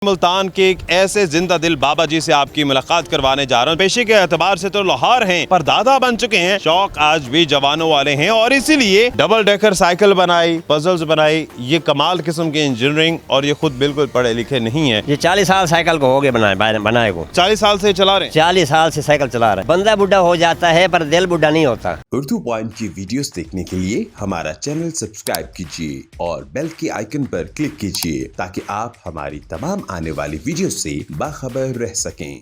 मुल्तान के एक ऐसे जिंदा दिल बाबा जी से आपकी मुलाकात करवाने जा रहा हूँ। पेशे के एतबार से तो लोहार हैं, पर दादा बन चुके हैं। शौक आज भी जवानों वाले हैं और इसीलिए डबल डेकर साइकिल बनाई, पजल्स बनाई। ये कमाल किस्म की इंजीनियरिंग, और ये खुद बिल्कुल पढ़े लिखे नहीं है। ये 40 साल साइकिल को हो गए बनाए को 40 साल से चला रहे हैं। 40 साल से साइकिल चला रहे हैं। बंदा बुढ़ा हो जाता है पर दिल बुढ़ा नहीं होता। उर्दू पॉइंट की वीडियोस देखने के लिए हमारा चैनल सब्सक्राइब कीजिए और बेल के आइकन पर क्लिक कीजिए ताकि आप हमारी तमाम आने वाली वीडियो से बाखबर रह सकें।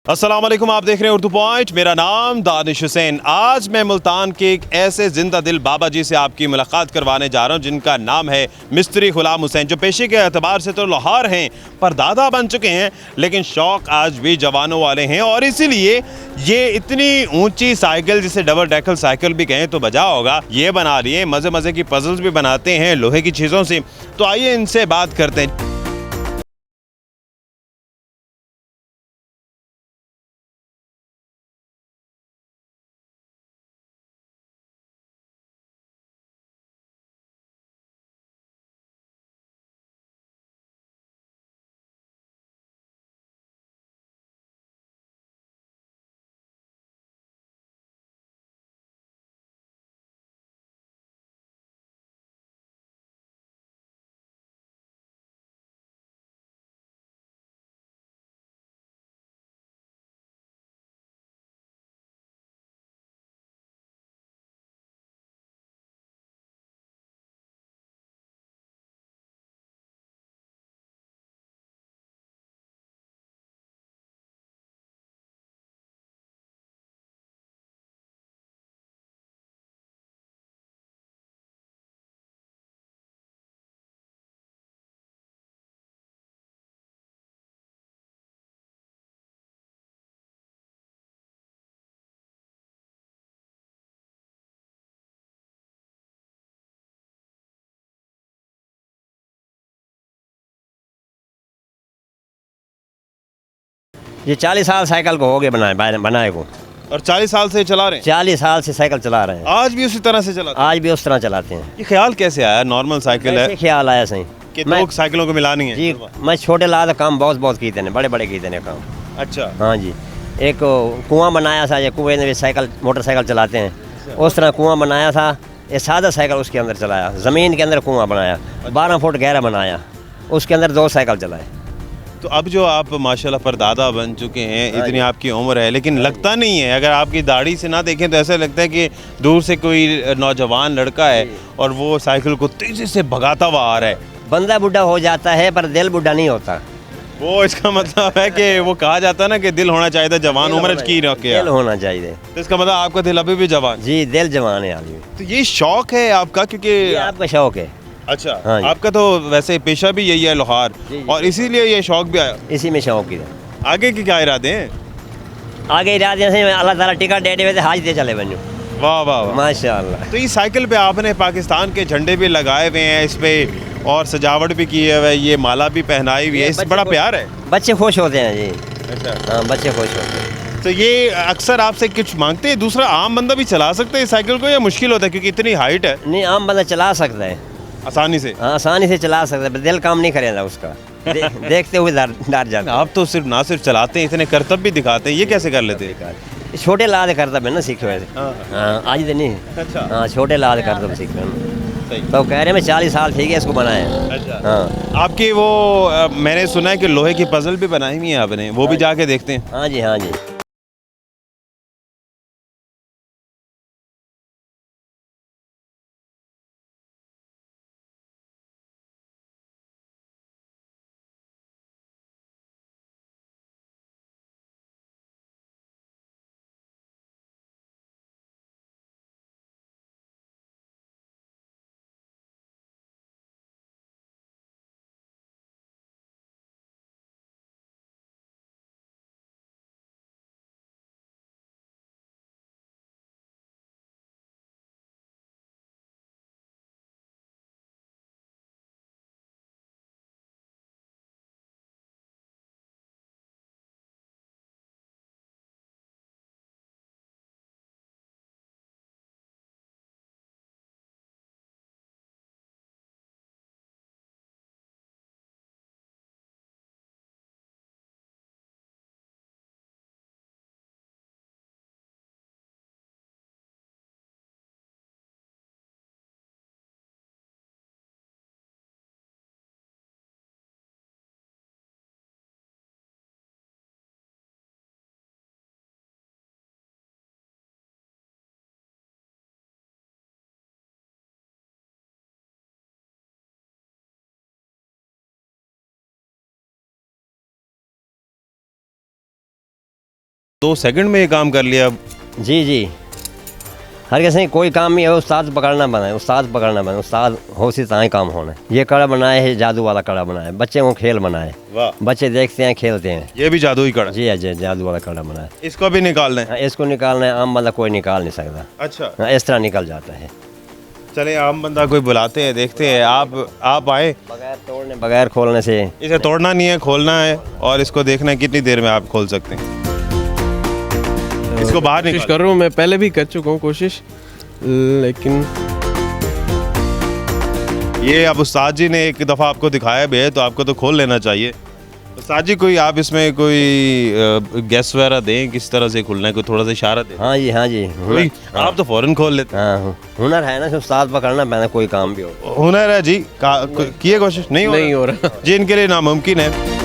अस्सलाम वालेकुम, आप देख रहे हैं उर्दू पॉइंट। मेरा नाम दानिश हुसैन। आज मैं मुल्तान के एक ऐसे जिंदा दिल बाबा जी से आपकी मुलाकात करवाने जा रहा हूं जिनका नाम है मिस्त्री गुलाम हुसैन, जो पेशे के एतबार से तो लोहार हैं, पर दादा बन चुके हैं। लेकिन शौक आज भी जवानों वाले हैं और इसीलिए ये इतनी ऊंची साइकिल, जिसे डबल डेकर साइकिल भी कहें तो बजा होगा, ये बना लिए। मज़े मज़े की पजल्स भी बनाते हैं लोहे की चीज़ों से। तो आइए इनसे बात करते हैं। ये 40 साल साइकिल को हो गए बनाए को और 40 साल से चला रहे हैं। 40 साल से साइकिल चला रहे हैं। आज भी उसी तरह से चलाते हैं। आज भी उस तरह चलाते हैं। ये ख्याल कैसे आया? नॉर्मल साइकिल है कैसे ख्याल आया सही कि मैं दो साइकिलों को मिलानी है। जी मैं छोटे लाद काम बहुत किए थे, बड़े बड़े किए थे काम। अच्छा। हाँ जी, एक कुआं बनाया था। ये कुएं में साइकिल मोटरसाइकिल चलाते हैं, उस तरह कुआं बनाया था। ये सादा साइकिल उसके अंदर चलाया, ज़मीन के अंदर कुआं बनाया, 12 फुट गहरा बनाया, उसके अंदर 2 साइकिल चलाए। तो अब जो आप माशाल्लाह परदादा बन चुके हैं, इतनी आपकी उम्र है, लेकिन लगता नहीं है। अगर आपकी दाढ़ी से ना देखें तो ऐसा लगता है कि दूर से कोई नौजवान लड़का है और वो साइकिल को तेजी से भगाता हुआ आ रहा है। बंदा बुढ़ा हो जाता है पर दिल बुढ़ा नहीं होता। वो इसका मतलब है कि वो कहा जाता है ना कि दिल होना चाहिए था जवान उम्र की रखे। दिल होना चाहिए। तो इसका मतलब आपका दिल अभी भी जवान। जी, दिल जवान है आदमी। तो ये शौक है आपका, क्योंकि ये आपका शौक है। अच्छा। हाँ जी। आपका तो वैसे पेशा भी यही है, लोहार, जी, जी। और इसीलिए ये शौक भी आया। इसी में शौक है। आगे के क्या इरादे हैं? आगे इरादे से अल्लाह ताला टिकट दे दे हाज दे चले बनो। वाह वाह वाह, माशाअल्लाह। तो इस साइकिल पे आपने पाकिस्तान के झंडे भी लगाए हुए हैं इस पे, और सजावट भी की है, ये माला भी पहनाई हुई है। इस बड़ा प्यार है। बच्चे खुश होते हैं जी। अच्छा। हाँ, बच्चे खुश होते हैं। तो ये अक्सर आपसे कुछ मांगते हैं? दूसरा, आम बंदा भी चला सकते हैं इस साइकिल को या मुश्किल होता है क्योंकि इतनी हाइट है? नहीं, आम बंदा चला सकता है आसानी से। हाँ, आसानी से चला सकता है, दिल काम नहीं करेगा उसका। देखते हुए डर जाता है। आप तो सिर्फ ना सिर्फ चलाते हैं, इतने करतब भी दिखाते हैं, ये कैसे कर लेते हैं? छोटे लाद करता है ना सीखे हुए। हाँ, आज तो नहीं। अच्छा। हाँ, छोटे लाद करता सीख रहे सही। तो कह रहे मैं 40 साल ठीक है इसको बनाया। अच्छा। हाँ। आपकी वो मैंने सुना है कि लोहे की पजल भी बनाई हुई है आपने, वो भी जाके देखते हैं। हाँ जी, हाँ जी। 2 सेकंड में ये काम कर लिया। जी जी, हर किसी कोई काम नहीं है, उस्ताद पकड़ना बना है, उस्ताद पकड़ना बना, उस्ताद हो सी ताई काम होना है। ये कड़ा बनाए है, जादू वाला कड़ा बनाया है, बच्चे को खेल बनाए, वाह, बच्चे देखते हैं खेलते हैं। ये भी जादुई कड़ा। जी अजय, जादू वाला कड़ा बनाया है। इसको भी निकालना है। हाँ, इसको निकालना है, आम बंदा कोई निकाल नहीं सकता। अच्छा, हाँ, इस तरह निकल जाता है। चले आम बंदा कोई बुलाते हैं, देखते हैं। आप आए। बगैर तोड़ने बगैर खोलने से। इसे तोड़ना नहीं है, खोलना है और इसको देखना है कितनी देर में आप खोल सकते हैं। इसको बाहर कोशिश निकाल। कर रहा हूँ, मैं पहले भी कर चुका हूँ कोशिश, लेकिन ये अब उस्ताद जी ने एक दफ़ा आपको दिखाया भी है, तो आपको तो खोल लेना चाहिए। उस्ताद जी कोई आप इसमें कोई गैस वगैरह दें, किस तरह से खुलना है, कोई थोड़ा सा इशारा दें। हाँ जी हाँ जी, कोई आप तो फ़ौरन खोल लेते हाँ हुनर है ना, उस्ताद पकड़ना पहले कोई काम भी हो। हैं। हुनर है जी, किए कोशिश नहीं नहीं हो रहा। जी, इनके लिए नामुमकिन है।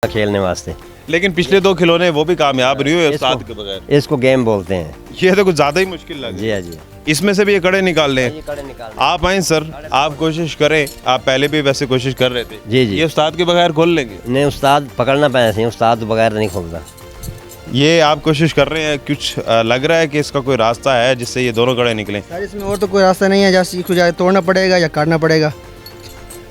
खेलने वास्ते लेकिन पिछले 2 खिलौने वो भी कामयाब नहीं हुए उस्ताद के बगैर। इसको गेम बोलते हैं। ये तो कुछ ज़्यादा ही मुश्किल लग जी हाँ जी, इसमें से भी ये कड़े निकाल लें। ये कड़े निकाल। आप आए सर, आप कोशिश करें। आप पहले भी वैसे कोशिश कर रहे थे। जी जी, ये उस्ताद के बगैर खोल लेंगे? नहीं उस्ताद पकड़ना पैसे नहीं, उस्ताद तो बगैर नहीं खोलता। ये आप कोशिश कर रहे हैं, कुछ लग रहा है कि इसका कोई रास्ता है जिससे ये दोनों कड़े निकलें? सर इसमें और तो कोई रास्ता नहीं है, जैसे सीख जाए तोड़ना पड़ेगा या काटना पड़ेगा।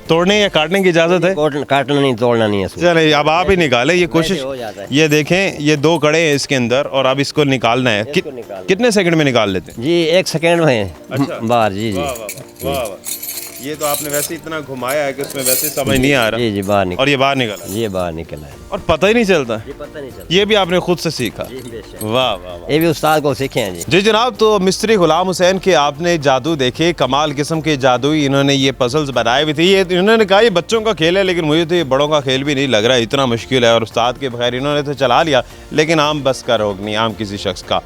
तोड़ने या काटने की इजाज़त है? काटना नहीं, तोड़ना नहीं है इसको। चले अब आप ही निकालें ये कोशिश। हो जाता है। ये देखें, ये 2 कड़े हैं इसके अंदर और अब इसको निकालना है। इसको निकालना। कितने सेकंड में निकाल लेते हैं? जी 1 सेकेंड में अच्छा। बाहर। जी जी वाह वाह वाह वाह। ये तो आपने वैसे इतना घुमाया है कि उसमें वैसे समझ नहीं आ रहा। जी जी, बाहर निकल। और ये बाहर निकला ये बाहर निकला है, और पता ही नहीं चलता। ये पता नहीं चलता। ये भी आपने खुद से सीखा? जी बेशक, वाह वाह वाह। ये भी उस्ताद को सीखे हैं जी। जी जनाब, तो मिस्त्री गुलाम हुसैन के आपने जादू देखे, कमाल किस्म के जादुई इन्होंने ये पजल्स बनाए हुए थे। ये इन्होंने कहा ये बच्चों का खेल है, लेकिन मुझे तो ये बड़ों का खेल भी नहीं लग रहा है, इतना मुश्किल है। और उस्ताद के बगैर इन्होंने तो चला लिया, लेकिन आम बस का रोग नहीं, आम किसी शख्स का।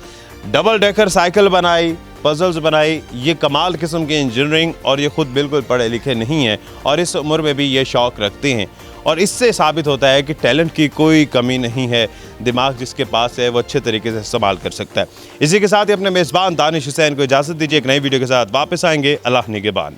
डबल डेकर साइकिल बनाई, पजल्स बनाई, ये कमाल किस्म की इंजीनियरिंग, और ये खुद बिल्कुल पढ़े लिखे नहीं हैं और इस उम्र में भी ये शौक़ रखते हैं। और इससे साबित होता है कि टैलेंट की कोई कमी नहीं है, दिमाग जिसके पास है वो अच्छे तरीके से इस्तेमाल कर सकता है। इसी के साथ ही अपने मेज़बान दानिश हुसैन को इजाज़त दीजिए। एक नई वीडियो के साथ वापस आएंगे। अल्लाह निगहबान।